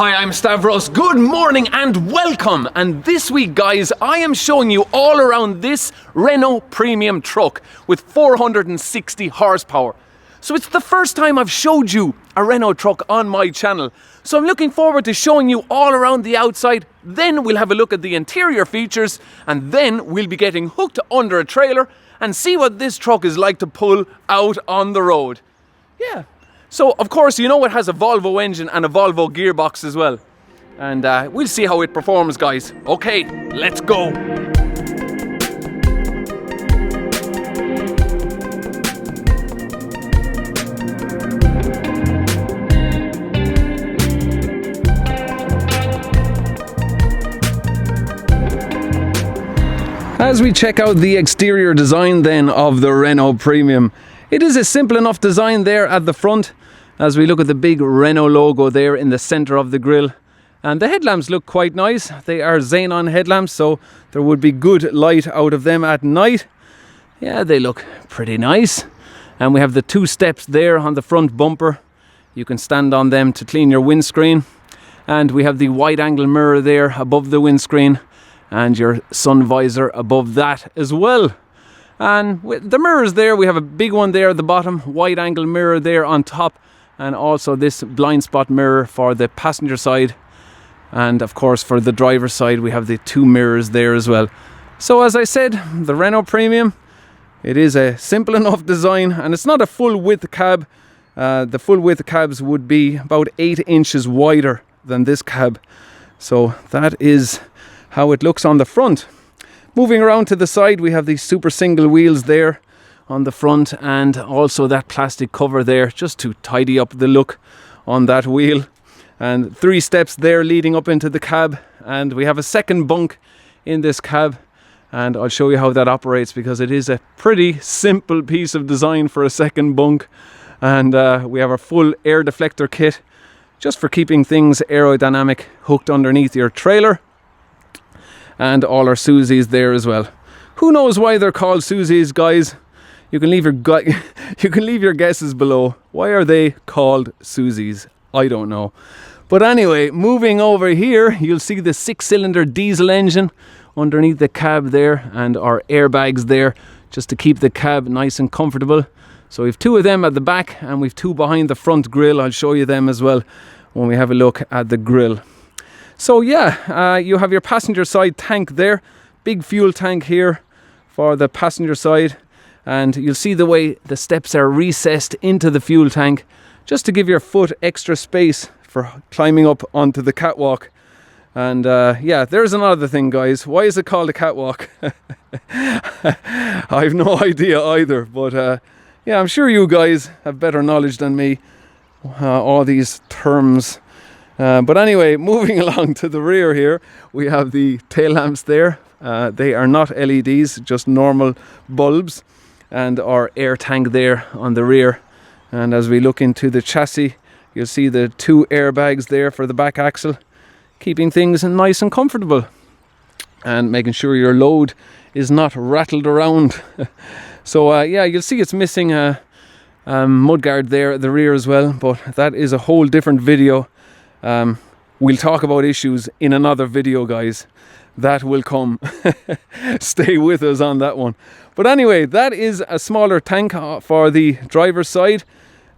Hi, I'm Stavros. Good morning and welcome. And this week, guys, I am showing you all around this Renault Premium truck with 460 horsepower. So it's the first time I've showed you a Renault truck on my channel. So I'm looking forward to showing you all around the outside. Then we'll have a look at the interior features, and then we'll be getting hooked under a trailer and see what this truck is like to pull out on the road. Yeah. So, of course, you know it has a Volvo engine and a Volvo gearbox as well. And we'll see how it performs, guys. Okay, let's go. As we check out the exterior design then of the Renault Premium, it is a simple enough design there at the front. As we look at the big Renault logo there in the centre of the grille. And the headlamps look quite nice. They are xenon headlamps, so there would be good light out of them at night. Yeah, they look pretty nice. And we have the two steps there on the front bumper. You can stand on them to clean your windscreen. And we have the wide angle mirror there above the windscreen. And your sun visor above that as well. And with the mirrors there, we have a big one there at the bottom, wide angle mirror there on top. And also this blind spot mirror for the passenger side. And of course for the driver's side we have the two mirrors there as well. So as I said, the Renault Premium, it is a simple enough design, and it's not a full width cab. The full width cabs would be about 8 inches wider than this cab. So that is how it looks on the front. Moving around to the side, we have these super single wheels there on the front, and also that plastic cover there just to tidy up the look on that wheel. And 3 steps there leading up into the cab, and we have a second bunk in this cab, and I'll show you how that operates because it is a pretty simple piece of design for a second bunk. And we have our full air deflector kit just for keeping things aerodynamic hooked underneath your trailer, and all our Susies there as well. Who knows why they're called Susies, guys? You can leave your guesses below. Why are they called Susies? I don't know. But anyway, moving over here, you'll see the 6-cylinder diesel engine underneath the cab there, and our airbags there just to keep the cab nice and comfortable. So we've 2 of them at the back, and we've 2 behind the front grille. I'll show you them as well when we have a look at the grille. So yeah, you have your passenger side tank there. Big fuel tank here for the passenger side. And you'll see the way the steps are recessed into the fuel tank just to give your foot extra space for climbing up onto the catwalk. And yeah, there's another thing, guys. Why is it called a catwalk? I have no idea either. But yeah, I'm sure you guys have better knowledge than me. All these terms. But anyway, moving along to the rear here, we have the tail lamps there. They are not LEDs, just normal bulbs. And our air tank there on the rear. And as we look into the chassis, you'll see the 2 airbags there for the back axle, keeping things nice and comfortable and making sure your load is not rattled around. So yeah, you'll see it's missing a mudguard there at the rear as well, but that is a whole different video. We'll talk about issues in another video, guys. That will come. Stay with us on that one. But anyway, that is a smaller tank for the driver's side,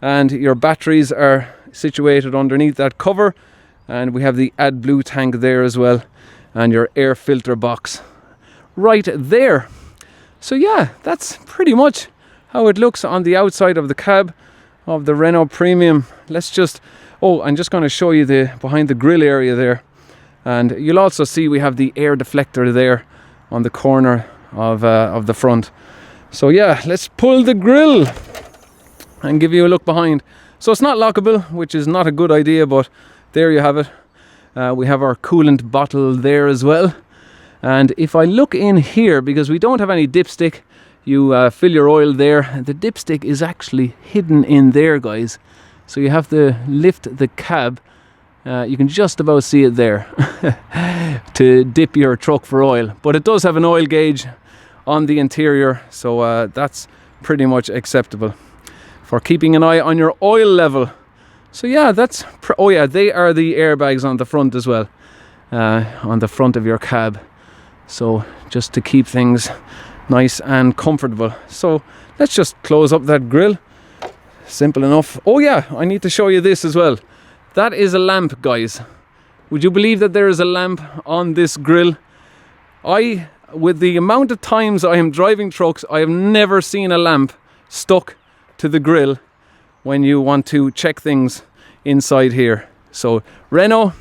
and your batteries are situated underneath that cover, and we have the AdBlue tank there as well, and your air filter box right there. So yeah, that's pretty much how it looks on the outside of the cab of the Renault Premium. Let's just, I'm just going to show you the behind the grille area there. And you'll also see we have the air deflector there on the corner of the front. So yeah, let's pull the grille and give you a look behind. So it's not lockable, which is not a good idea, but there you have it. We have our coolant bottle there as well. And if I look in here, because we don't have any dipstick, you fill your oil there. The dipstick is actually hidden in there, guys. So you have to lift the cab. You can just about see it there to dip your truck for oil. But it does have an oil gauge on the interior, so that's pretty much acceptable. For keeping an eye on your oil level, So yeah, oh yeah, they are the airbags on the front as well, on the front of your cab. So just to keep things nice and comfortable. So let's just close up that grille. Simple enough. Oh yeah, I need to show you this as well. That is a lamp, guys. Would you believe that there is a lamp on this grille? With the amount of times I am driving trucks, I have never seen a lamp stuck to the grille when you want to check things inside here. So Renault,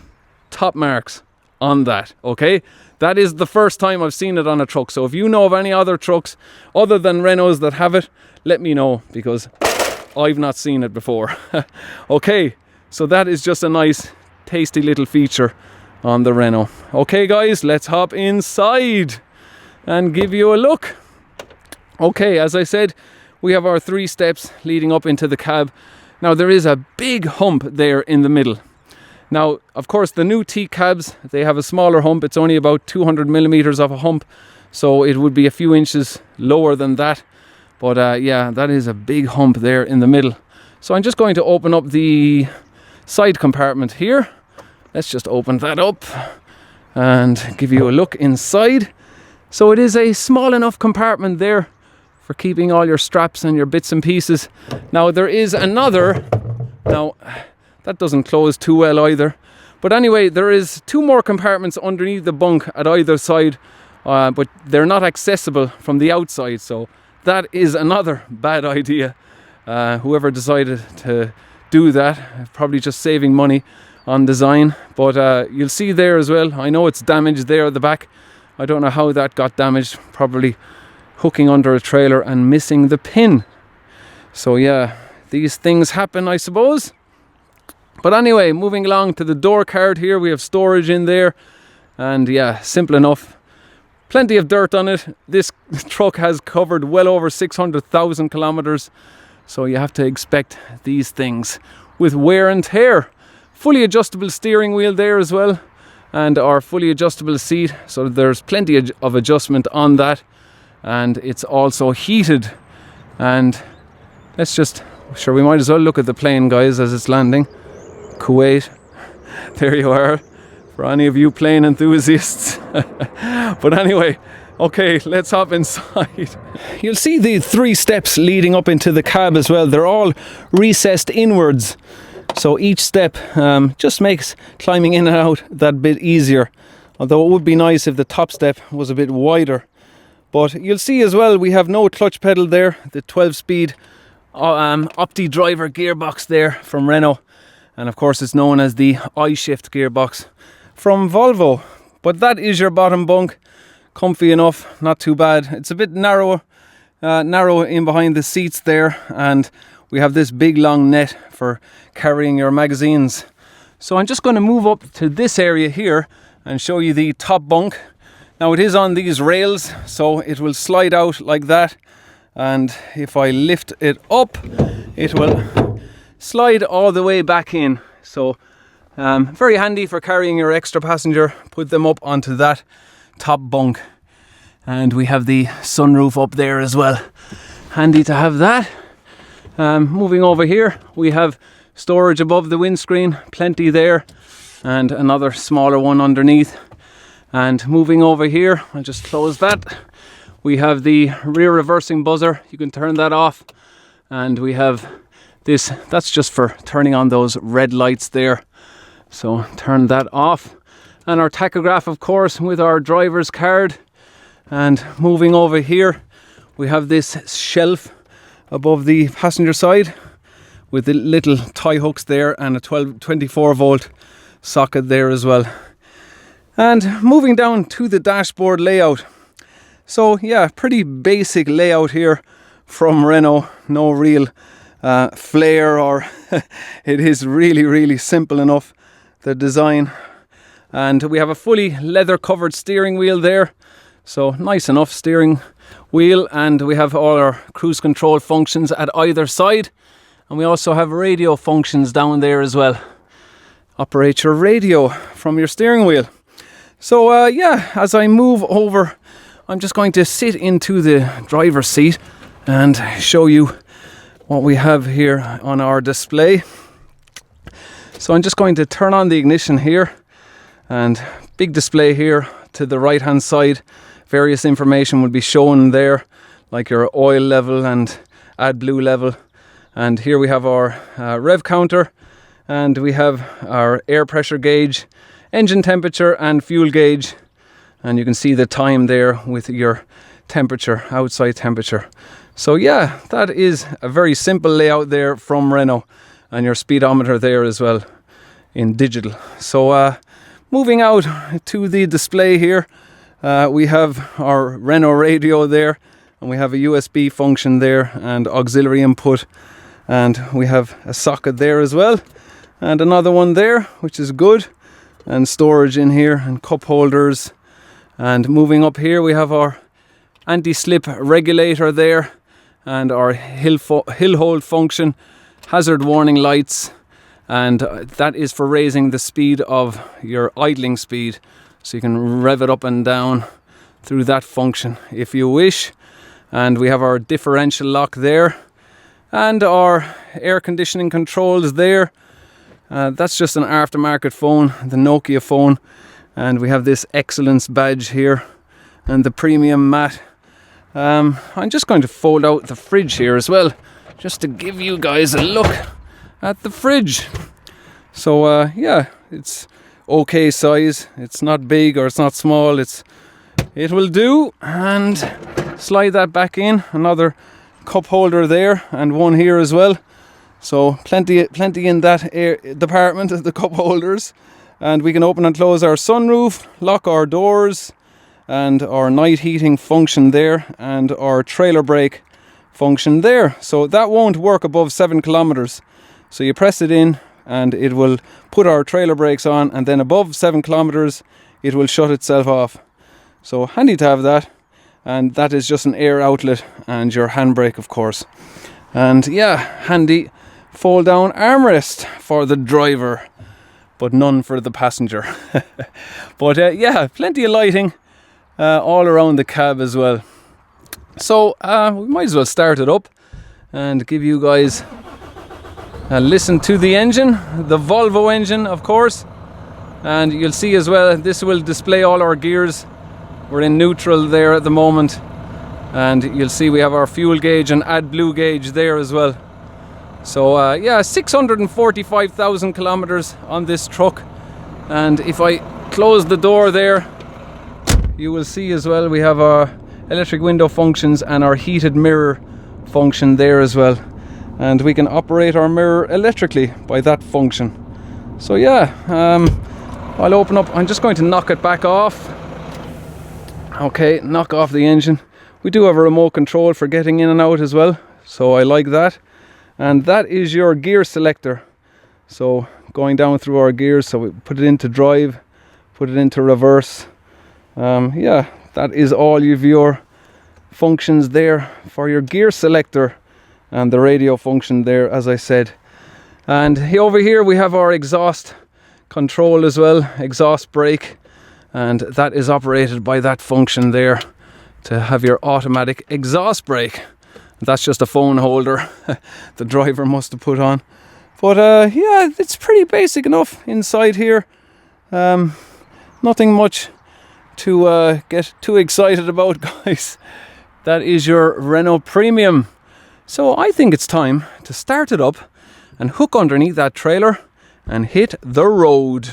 top marks on that, okay? That is the first time I've seen it on a truck. So if you know of any other trucks other than Renaults that have it, let me know, because I've not seen it before. Okay, so that is just a nice, tasty little feature on the Renault. Okay guys, let's hop inside and give you a look. Okay, as I said, we have our 3 steps leading up into the cab. Now there is a big hump there in the middle. Now, of course, the new T cabs, they have a smaller hump. It's only about 200 millimeters of a hump, so it would be a few inches lower than that. But yeah, that is a big hump there in the middle. So I'm just going to open up the side compartment here. Let's just open that up and give you a look inside. So it is a small enough compartment there for keeping all your straps and your bits and pieces. Now there is another, now that doesn't close too well either. But anyway, there is 2 more compartments underneath the bunk at either side, but they're not accessible from the outside. So that is another bad idea. Whoever decided to do that, probably just saving money on design. But you'll see there as well, I know it's damaged there at the back. I don't know how that got damaged, probably hooking under a trailer and missing the pin. So yeah, these things happen, I suppose. But anyway, moving along to the door card here, we have storage in there. And yeah, simple enough. Plenty of dirt on it. This truck has covered well over 600,000 kilometers. So you have to expect these things with wear and tear. Fully adjustable steering wheel there as well. And our fully adjustable seat. So there's plenty of adjustment on that. And it's also heated. And let's just, sure, we might as well look at the plane, guys, as it's landing. Kuwait, there you are, for any of you plane enthusiasts. But anyway, okay, let's hop inside. You'll see the 3 steps leading up into the cab as well. They're all recessed inwards, so each step just makes climbing in and out that bit easier. Although it would be nice if the top step was a bit wider. But you'll see as well, we have no clutch pedal there. The 12-speed OptiDriver gearbox there from Renault. And of course it's known as the I-Shift gearbox from Volvo. But that is your bottom bunk. Comfy enough, not too bad. It's a bit narrow in behind the seats there. And we have this big long net for carrying your magazines. So I'm just going to move up to this area here and show you the top bunk. Now it is on these rails, so it will slide out like that. And if I lift it up, it will slide all the way back in. So very handy for carrying your extra passenger. Put them up onto that top bunk. And we have the sunroof up there as well. Handy to have that. Moving over here, we have storage above the windscreen. Plenty there. And another smaller one underneath. And moving over here, I'll just close that. We have the rear reversing buzzer. You can turn that off. And we have this, that's just for turning on those red lights there. So turn that off. And our tachograph, of course, with our driver's card. And moving over here, we have this shelf above the passenger side with the little tie hooks there and a 24 volt socket there as well. And moving down to the dashboard layout. So yeah, pretty basic layout here from Renault. No real flair, or it is really simple enough, the design. And we have a fully leather covered steering wheel there, so nice enough steering wheel. And we have all our cruise control functions at either side, and we also have radio functions down there as well. Operate your radio from your steering wheel. So yeah, as I move over, I'm just going to sit into the driver's seat and show you what we have here on our display. So I'm just going to turn on the ignition here, and big display here to the right hand side. Various information will be shown there, like your oil level and AdBlue level. And here we have our rev counter, and we have our air pressure gauge, engine temperature and fuel gauge. And you can see the time there with your temperature, outside temperature. So yeah, that is a very simple layout there from Renault, and your speedometer there as well in digital. So moving out to the display here, we have our Renault radio there, and we have a USB function there and auxiliary input, and we have a socket there as well, and another one there, which is good, and storage in here and cup holders. And moving up here, we have our anti-slip regulator there, and our hill hold function, hazard warning lights, and that is for raising the speed of your idling speed, so you can rev it up and down through that function if you wish. And we have our differential lock there, and our air conditioning controls there. That's just an aftermarket phone, the Nokia phone, and we have this excellence badge here and the premium mat. I'm just going to fold out the fridge here as well, just to give you guys a look at the fridge. So yeah, it's okay size. It's not big or it's not small. It will do. And slide that back in. Another cup holder there, and one here as well. So plenty in that department of the cup holders. And we can open and close our sunroof, lock our doors, and our night heating function there, and our trailer brake function there. So that won't work above 7 kilometers. So you press it in and it will put our trailer brakes on, and then above 7 kilometers it will shut itself off. So handy to have that. And that is just an air outlet and your handbrake, of course. And yeah, handy fold down armrest for the driver, but none for the passenger. But yeah, plenty of lighting all around the cab as well. So we might as well start it up and give you guys a listen to the engine, the Volvo engine, of course. And you'll see as well, this will display all our gears. We're in neutral there at the moment, and you'll see we have our fuel gauge and AdBlue gauge there as well. So yeah, 645,000 kilometers on this truck. And if I close the door there, you will see as well we have our electric window functions and our heated mirror function there as well. And we can operate our mirror electrically by that function. So yeah, I'll open up. I'm just going to knock it back off. Okay, knock off the engine. We do have a remote control for getting in and out as well, so I like that. And that is your gear selector. So going down through our gears, so we put it into drive, put it into reverse. Yeah, that is all of your functions there for your gear selector, and the radio function there, as I said. And over here we have our exhaust control as well, exhaust brake. And that is operated by that function there to have your automatic exhaust brake. That's just a phone holder the driver must have put on. But yeah, it's pretty basic enough inside here. Nothing much to get too excited about, guys. That is your Renault Premium. So I think it's time to start it up and hook underneath that trailer and hit the road.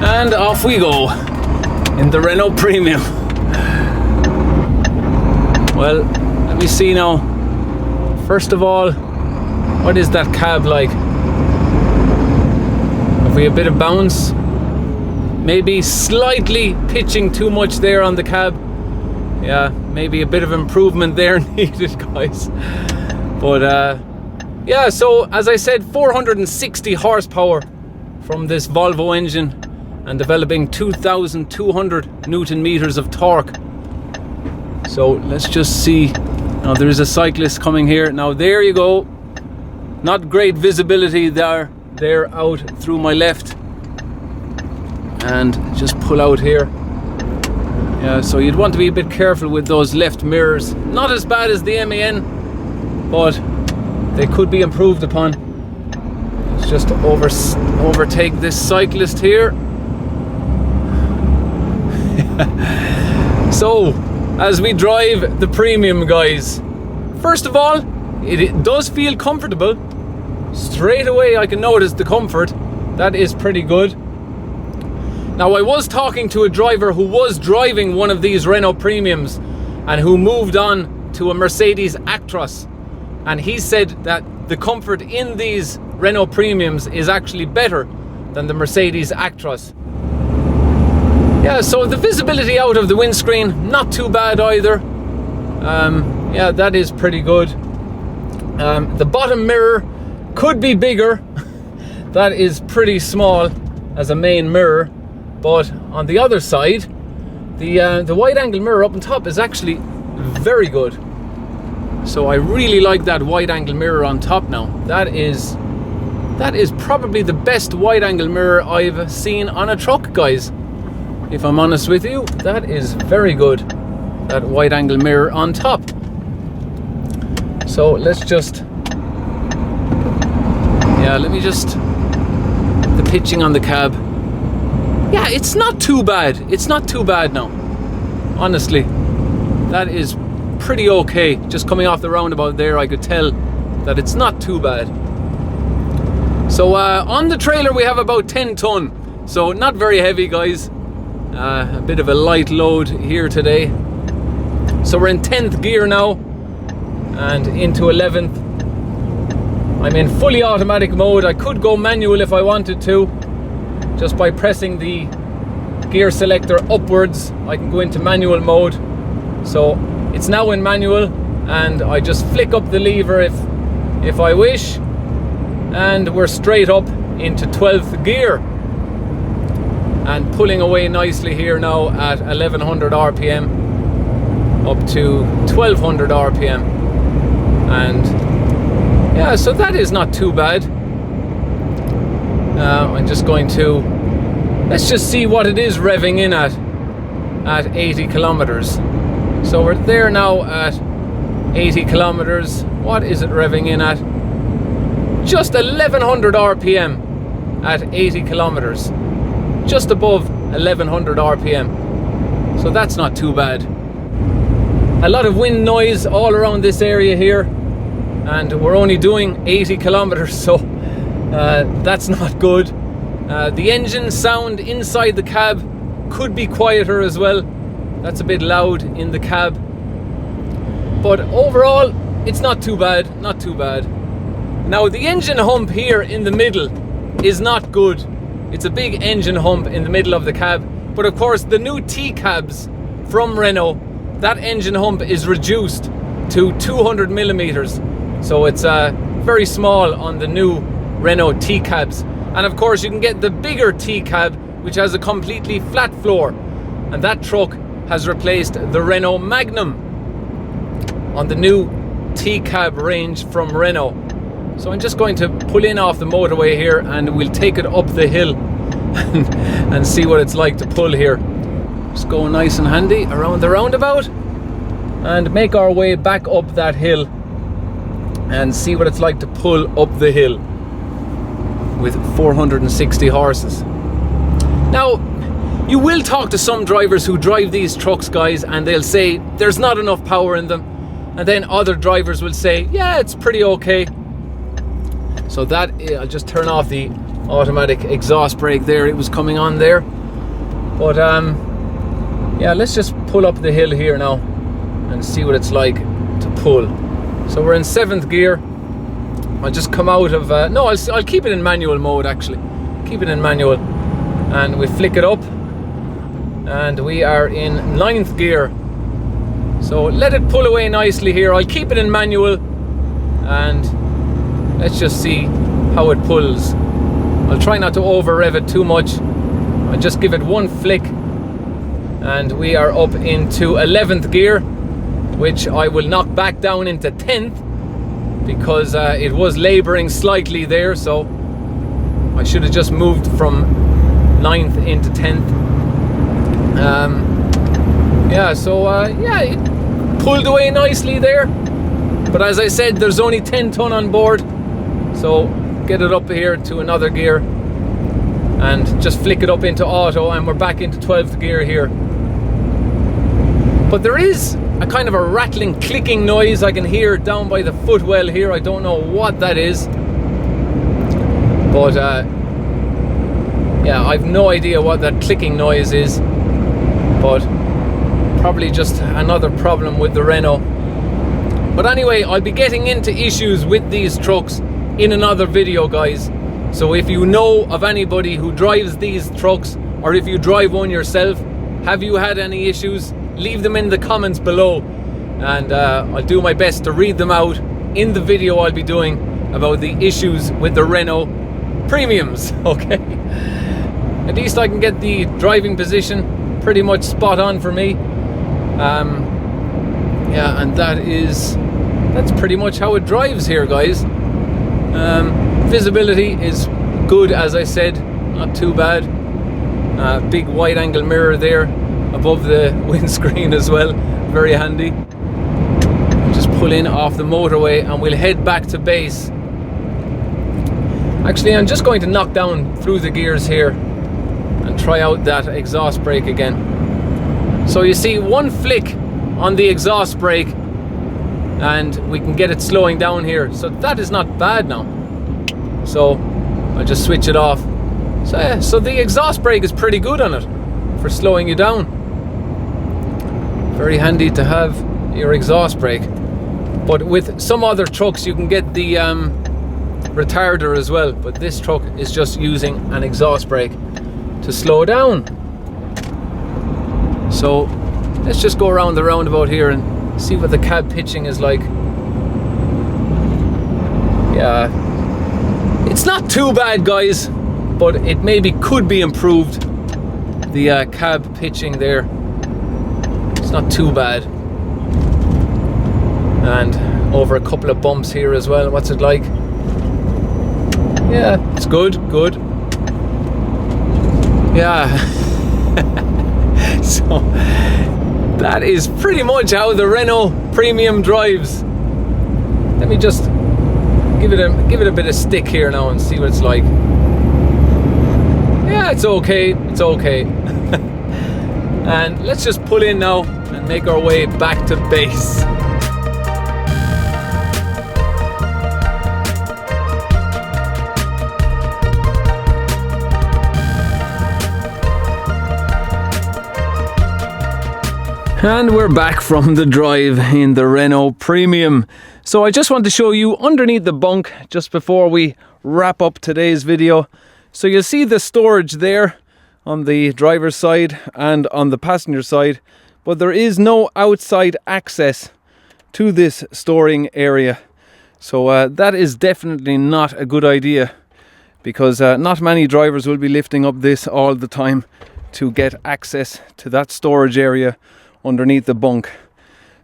And off we go in the Renault Premium. Well, let me see now. First of all, what is that cab like? Have we a bit of bounce? Maybe slightly pitching too much there on the cab. yeah, maybe a bit of improvement there needed, guys. But yeah, so as I said, 460 horsepower from this Volvo engine and developing 2,200 Newton meters of torque. So let's just see. Now there is a cyclist coming here. Now there you go. Not great visibility there. They're out through my left. And just pull out here. Yeah, so you'd want to be a bit careful with those left mirrors. Not as bad as the MAN, but they could be improved upon. Let's just overtake this cyclist here. So, as we drive the Premium, guys, first of all, it does feel comfortable. Straight away I can notice the comfort. That is pretty good. Now, I was talking to a driver who was driving one of these Renault Premiums and who moved on to a Mercedes Actros, and he said that the comfort in these Renault Premiums is actually better than the Mercedes Actros. Yeah, so the visibility out of the windscreen, not too bad either. Yeah, that is pretty good. The bottom mirror could be bigger. That is pretty small as a main mirror. But on the other side, the wide angle mirror up on top is actually very good. So I really like that wide angle mirror on top now. That is probably the best wide angle mirror I've seen on a truck, guys. If I'm honest with you, that is very good. That wide angle mirror on top. So let's just, yeah, let me just, the pitching on the cab. Yeah, it's not too bad. It's not too bad now. Honestly, that is pretty okay. Just coming off the roundabout there, I could tell that it's not too bad. So on the trailer we have about 10 ton. So not very heavy, guys. A bit of a light load here today. So we're in 10th gear now and into 11th. I'm in fully automatic mode. I could go manual if I wanted to. Just by pressing the gear selector upwards, I can go into manual mode. So it's now in manual, and I just flick up the lever if I wish, and we're straight up into 12th gear and pulling away nicely here now at 1100 RPM up to 1200 RPM. And yeah, so that is not too bad. I'm just going to, let's just see what it is revving in at 80 kilometers. So we're there now at 80 kilometers. What is it revving in at? Just 1100 RPM at 80 kilometers. Just above 1100 RPM. So that's not too bad. A lot of wind noise all around this area here, and we're only doing 80 kilometers, so that's not good. The engine sound inside the cab could be quieter as well. That's a bit loud in the cab. But overall, it's not too bad, not too bad. Now the engine hump here in the middle is not good. It's a big engine hump in the middle of the cab. But of course, the new T-cabs from Renault, that engine hump is reduced to 200 millimeters. So it's very small on the new Renault T-cabs. And of course you can get the bigger T-cab, which has a completely flat floor, and that truck has replaced the Renault Magnum on the new T-cab range from Renault. So I'm just going to pull in off the motorway here, and we'll take it up the hill and see what it's like to pull here. Just go nice and handy around the roundabout and make our way back up that hill and see what it's like to pull up the hill with 460 horses. Now, you will talk to some drivers who drive these trucks, guys, and they'll say there's not enough power in them. And then other drivers will say, yeah, it's pretty okay. So that, I'll just turn off the automatic exhaust brake there. It was coming on there. But yeah, let's just pull up the hill here now and see what it's like to pull. So we're in 7th gear. I'll just come out of, no, I'll keep it in manual mode actually. Keep it in manual. And we flick it up. And we are in 9th gear. So let it pull away nicely here. I'll keep it in manual and let's just see how it pulls. I'll try not to over rev it too much. I'll just give it one flick and we are up into 11th gear, which I will knock back down into 10th because it was labouring slightly there, so I should have just moved from 9th into 10th. Yeah, so yeah, it pulled away nicely there, but as I said, there's only 10 ton on board, so get it up here to another gear and just flick it up into auto and we're back into 12th gear here. But there is a kind of a rattling, clicking noise I can hear down by the footwell here. I don't know what that is, but yeah, I've no idea what that clicking noise is, but probably just another problem with the Renault. But anyway, I'll be getting into issues with these trucks in another video, guys. So if you know of anybody who drives these trucks, or if you drive one yourself, have you had any issues? Leave them in the comments below and I'll do my best to read them out in the video I'll be doing about the issues with the Renault Premiums. Okay, at least I can get the driving position pretty much spot on for me. Yeah, and that's pretty much how it drives here, guys. Visibility is good, as I said, not too bad. Big wide angle mirror there above the windscreen as well, very handy. Just pull in off the motorway and we'll head back to base. Actually, I'm just going to knock down through the gears here and try out that exhaust brake again. So you see, one flick on the exhaust brake and we can get it slowing down here, so that is not bad now. So I'll just switch it off. So yeah, so the exhaust brake is pretty good on it for slowing you down. Very handy to have your exhaust brake. But with some other trucks you can get the retarder as well, but this truck is just using an exhaust brake to slow down. So let's just go around the roundabout here and see what the cab pitching is like. Yeah, it's not too bad, guys, but it maybe could be improved. The cab pitching there, it's not too bad. And over a couple of bumps here as well. What's it like? Yeah, it's good. Yeah. So that is pretty much how the Renault Premium drives. Let me just give it a bit of stick here now and see what it's like. Yeah, it's okay. And let's just pull in now and make our way back to base. And we're back from the drive in the Renault Premium. So I just want to show you underneath the bunk just before we wrap up today's video. So you'll see the storage there on the driver's side and on the passenger side, but there is no outside access to this storing area. So that is definitely not a good idea, because not many drivers will be lifting up this all the time to get access to that storage area underneath the bunk.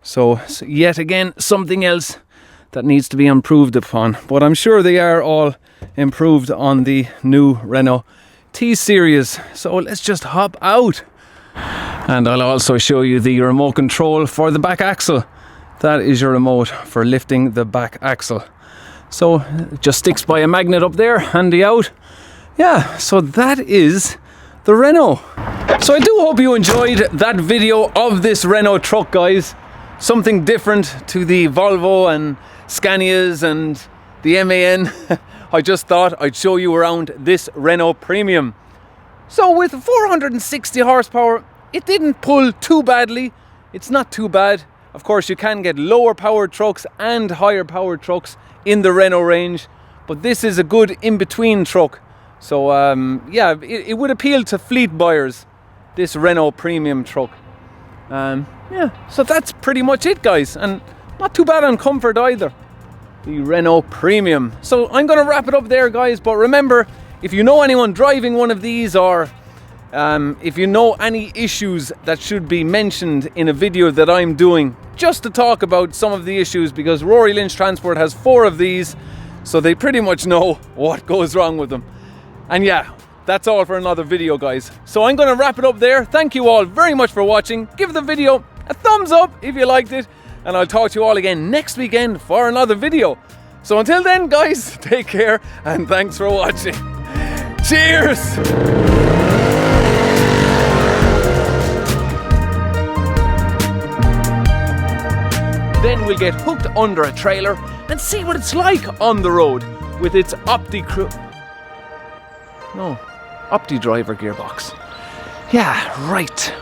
So yet again, something else that needs to be improved upon, but I'm sure they are all improved on the new Renault T-Series. So let's just hop out and I'll also show you the remote control for the back axle. That is your remote for lifting the back axle. So it just sticks by a magnet up there, handy out. Yeah, so that is the Renault. So I do hope you enjoyed that video of this Renault truck, guys. Something different to the Volvo and Scanias and the MAN. I just thought I'd show you around this Renault Premium. So with 460 horsepower, it didn't pull too badly. It's not too bad. Of course, you can get lower powered trucks and higher powered trucks in the Renault range, but this is a good in-between truck. So yeah, it would appeal to fleet buyers, this Renault Premium truck. Yeah, so that's pretty much it, guys, and not too bad on comfort either. The Renault Premium. So I'm going to wrap it up there, guys, but remember, if you know anyone driving one of these, or if you know any issues that should be mentioned in a video that I'm doing, just to talk about some of the issues, because Rory Lynch Transport has 4 of these, so they pretty much know what goes wrong with them. And yeah, that's all for another video, guys. So I'm going to wrap it up there. Thank you all very much for watching. Give the video a thumbs up if you liked it, and I'll talk to you all again next weekend for another video. So until then, guys, take care and thanks for watching. Cheers! Then we'll get hooked under a trailer and see what it's like on the road with its OptiDriver gearbox. Yeah, right.